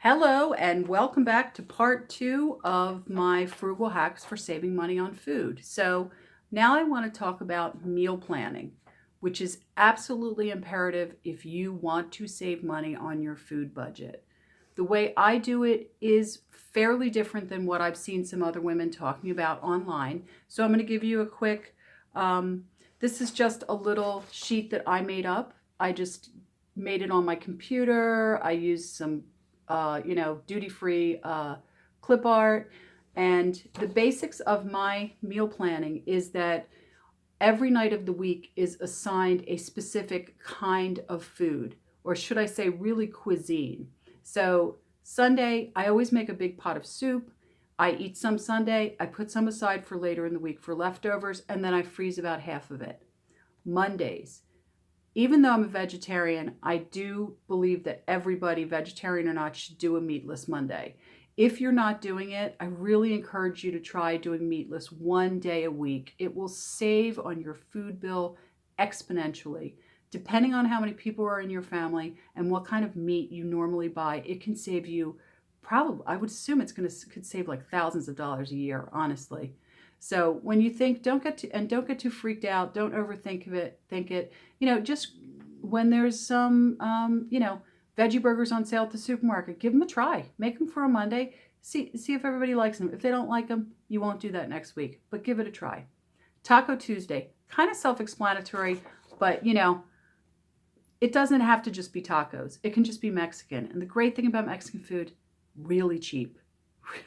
Hello, and welcome back to part two of my frugal hacks for saving money on food. So, now I want to talk about meal planning, which is absolutely imperative if you want to save money on your food budget. The way I do it is fairly different than what I've seen some other women talking about online. So, I'm going to give you a quick, um, this is just a little sheet that I made up. I just made it on my computer. I used some duty-free clip art. And the basics of my meal planning is that every night of the week is assigned a specific kind of food, or should I say, really cuisine. So Sunday, I always make a big pot of soup. I eat some Sunday, I put some aside for later in the week for leftovers, and then I freeze about half of it. Mondays, even though I'm a vegetarian, I do believe that everybody, vegetarian or not, should do a meatless Monday. If you're not doing it, I really encourage you to try doing meatless one day a week. It will save on your food bill exponentially. Depending on how many people are in your family and what kind of meat you normally buy, it can save you probably, I would assume it's going to could save like thousands of dollars a year, honestly. So when you think, don't get too freaked out. Don't overthink of it. Think it, just when there's some, veggie burgers on sale at the supermarket, give them a try. Make them for a Monday. See if everybody likes them. If they don't like them, you won't do that next week, but give it a try. Taco Tuesday, kind of self-explanatory, but it doesn't have to just be tacos. It can just be Mexican. And the great thing about Mexican food, really cheap,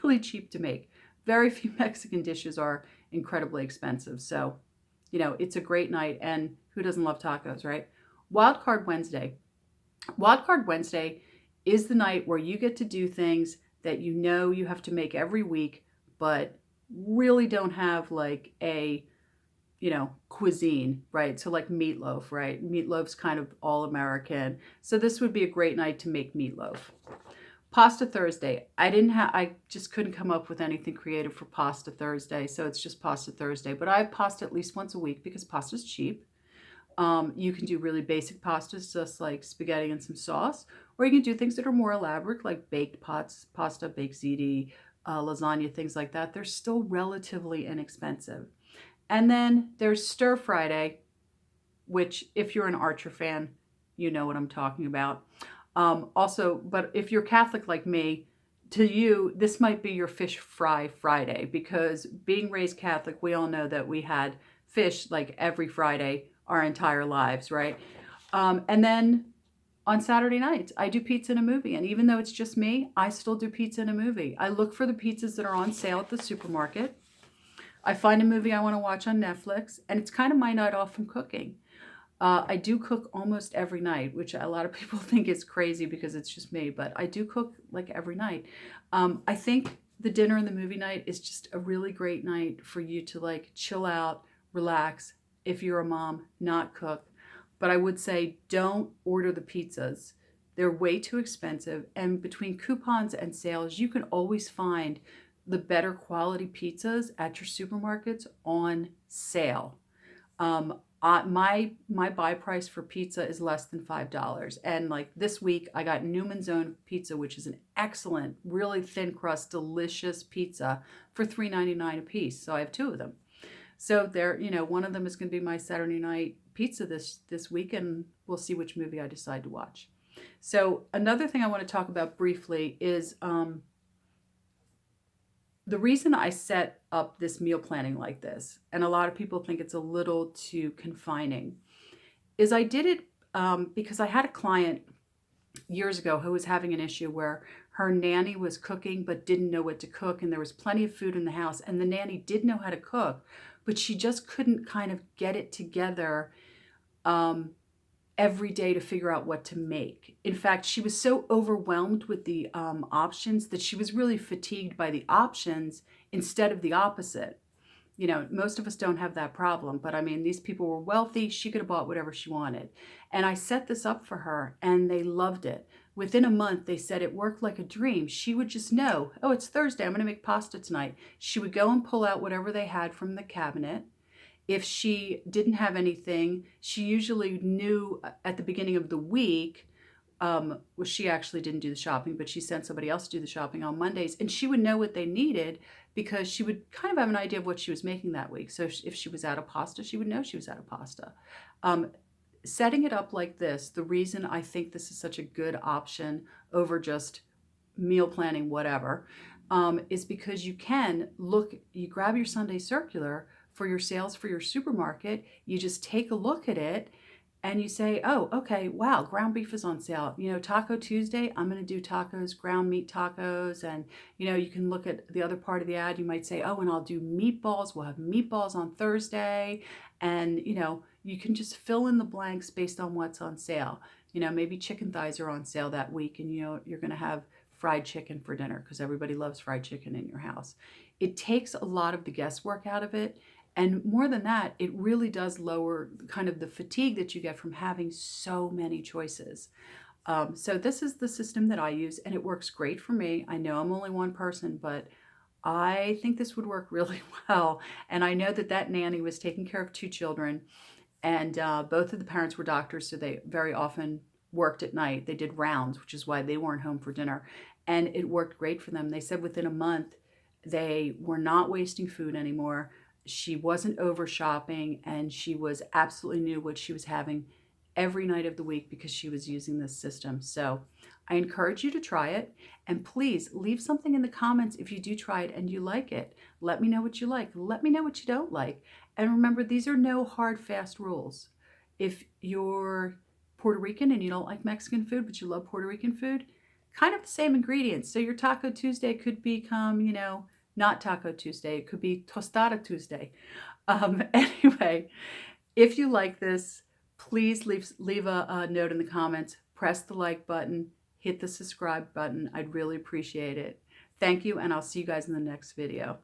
really cheap to make. Very few Mexican dishes are incredibly expensive. So, it's a great night. And who doesn't love tacos, right? Wild Card Wednesday. Wild Card Wednesday is the night where you get to do things that you have to make every week, but really don't have like a cuisine, right? So like meatloaf, right? Meatloaf's kind of all American. So this would be a great night to make meatloaf. Pasta Thursday. I just couldn't come up with anything creative for Pasta Thursday, so it's just Pasta Thursday. But I have pasta at least once a week because pasta's cheap. You can do really basic pastas, just like spaghetti and some sauce, or you can do things that are more elaborate, like baked pasta, baked ziti, lasagna, things like that. They're still relatively inexpensive. And then there's Stir Friday, which, if you're an Archer fan, you know what I'm talking about. Also, but if you're Catholic like me, to you, this might be your fish fry Friday because being raised Catholic, we all know that we had fish like every Friday our entire lives, right? And then on Saturday nights, I do pizza and a movie. And even though it's just me, I still do pizza and a movie. I look for the pizzas that are on sale at the supermarket. I find a movie I want to watch on Netflix, and it's kind of my night off from cooking. I do cook almost every night, which a lot of people think is crazy because it's just me, but I do cook like every night. I think the dinner and the movie night is just a really great night for you to like chill out, relax. If you're a mom, not cook. But I would say don't order the pizzas. They're way too expensive. And between coupons and sales, you can always find the better quality pizzas at your supermarkets on sale. My buy price for pizza is less than $5, and like this week I got Newman's Own pizza, which is an excellent, really thin crust, delicious pizza for $3.99 a piece. So I have two of them. So there, one of them is going to be my Saturday night pizza this week, and we'll see which movie I decide to watch. So another thing I want to talk about briefly is the reason I set up this meal planning like this, and a lot of people think it's a little too confining, is I did it because I had a client years ago who was having an issue where her nanny was cooking but didn't know what to cook, and there was plenty of food in the house, and the nanny did know how to cook, but she just couldn't kind of get it together um, every day to figure out what to make. In fact, she was so overwhelmed with the options that she was really fatigued by the options instead of the opposite. Most of us don't have that problem, but I mean, these people were wealthy. She could have bought whatever she wanted. And I set this up for her and they loved it. Within a month, they said it worked like a dream. She would just know, oh, it's Thursday. I'm going to make pasta tonight. She would go and pull out whatever they had from the cabinet. If she didn't have anything, she usually knew at the beginning of the week well, she actually didn't do the shopping, but she sent somebody else to do the shopping on Mondays, and she would know what they needed because she would kind of have an idea of what she was making that week. So if she was out of pasta, she would know she was out of pasta. Um, Setting it up like this, the reason I think this is such a good option over just meal planning, whatever, is because you grab your Sunday circular for your sales for your supermarket, you just take a look at it and you say, oh, okay, wow, ground beef is on sale. Taco Tuesday, I'm going to do tacos, ground meat tacos. And, you can look at the other part of the ad. You might say, oh, and I'll do meatballs. We'll have meatballs on Thursday. And, you can just fill in the blanks based on what's on sale. Maybe chicken thighs are on sale that week and, you're going to have fried chicken for dinner because everybody loves fried chicken in your house. It takes a lot of the guesswork out of it. And more than that, it really does lower kind of the fatigue that you get from having so many choices. So this is the system that I use, and it works great for me. I know I'm only one person, but I think this would work really well. And I know that that nanny was taking care of two children, and both of the parents were doctors, so they very often worked at night. They did rounds, which is why they weren't home for dinner. And it worked great for them. They said within a month, they were not wasting food anymore. She wasn't over shopping, and she was absolutely knew what she was having every night of the week because she was using this system. So I encourage you to try it. And please leave something in the comments if you do try it and you like it. Let me know what you like. Let me know what you don't like. And remember, these are no hard, fast rules. If you're Puerto Rican and you don't like Mexican food, but you love Puerto Rican food, kind of the same ingredients. So your Taco Tuesday could become, not Taco Tuesday. It could be Tostada Tuesday. Anyway, if you like this, please leave a note in the comments. Press the like button. Hit the subscribe button. I'd really appreciate it. Thank you, and I'll see you guys in the next video.